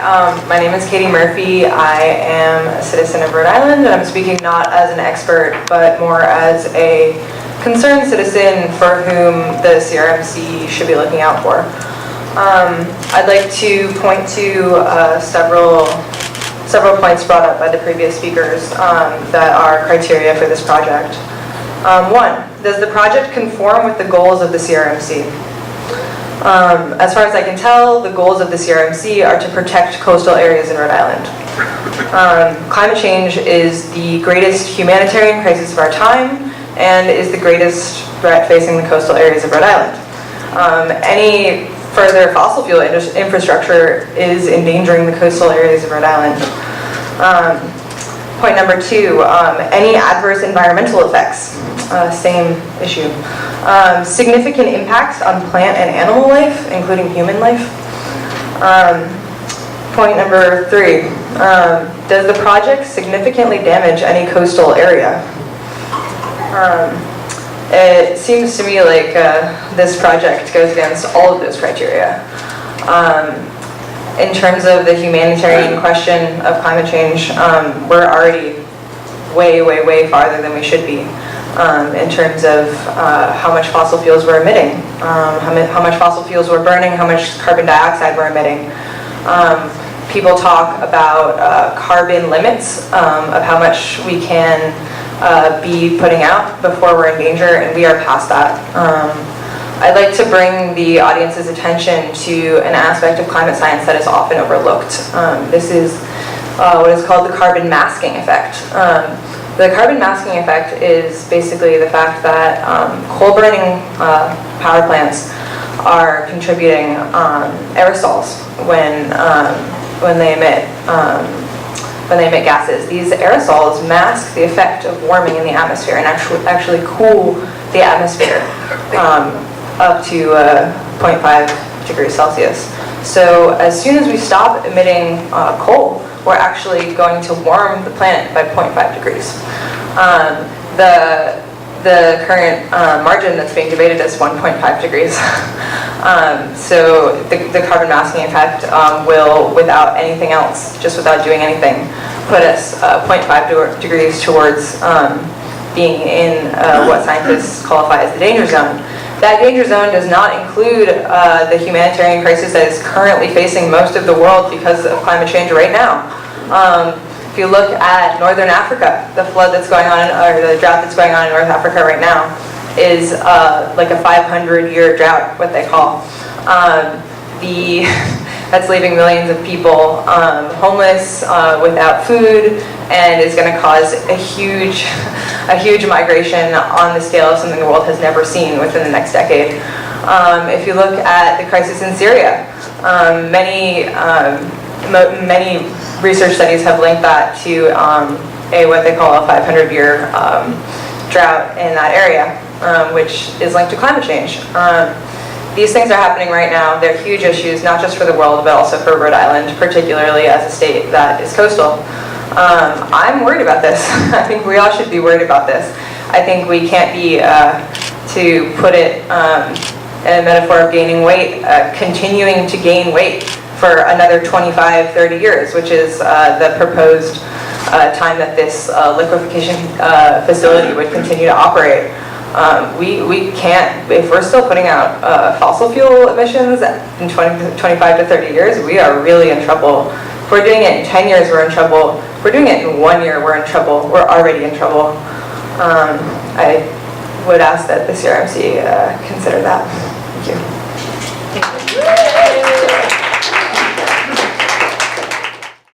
My name is Katie Murphy. I am a citizen of Rhode Island, and I'm speaking not as an expert, but more as a concerned citizen for whom the CRMC should be looking out for. I'd like to point to several points brought up by the previous speakers that are criteria for this project. One, does the project conform with the goals of the CRMC? As far as I can tell, the goals of the CRMC are to protect coastal areas in Rhode Island. Climate change is the greatest humanitarian crisis of our time and is the greatest threat facing the coastal areas of Rhode Island. Any further fossil fuel infrastructure is endangering the coastal areas of Rhode Island. Point number two, any adverse environmental effects, same issue. Significant impacts on plant and animal life, including human life. Point number three, does the project significantly damage any coastal area? It seems to me like this project goes against all of those criteria. In terms of the humanitarian question of climate change, we're already way farther than we should be in terms of how much fossil fuels we're emitting, how much fossil fuels we're burning, how much carbon dioxide we're emitting. People talk about carbon limits of how much we can be putting out before we're in danger, and we are past that. I'd like to bring the audience's attention to an aspect of climate science that is often overlooked. This is what is called the carbon masking effect. The carbon masking effect is basically the fact that coal-burning power plants are contributing aerosols when they emit gases. These aerosols mask the effect of warming in the atmosphere and actually cool the atmosphere up to 0.5 degrees Celsius. So as soon as we stop emitting coal, we're actually going to warm the planet by 0.5 degrees. The current margin that's being debated is 1.5 degrees. So the carbon masking effect will, without anything else, just without doing anything, put us 0.5 degrees towards being in what scientists qualify as the danger zone. That danger zone does not include the humanitarian crisis that is currently facing most of the world because of climate change right now. If you look at Northern Africa, the flood that's going on, or the drought that's going on in North Africa right now is like a 500-year drought, what they call. That's leaving millions of people homeless, without food, and is going to cause a huge migration on the scale of something the world has never seen within the next decade. If you look at the crisis in Syria, many research studies have linked that to what they call a 500-year drought in that area, which is linked to climate change. These things are happening right now. They're huge issues, not just for the world, but also for Rhode Island, particularly as a state that is coastal. I'm worried about this. I think we all should be worried about this. I think we can't be, to put it in a metaphor of gaining weight, continuing to gain weight for another 25, 30 years, which is the proposed time that this liquefaction facility would continue to operate. We can't, if we're still putting out fossil fuel emissions in 25 to 30 years, we are really in trouble. If we're doing it in 10 years, we're in trouble. If we're doing it in 1 year, we're in trouble. We're already in trouble. I would ask that the CRMC consider that. Thank you.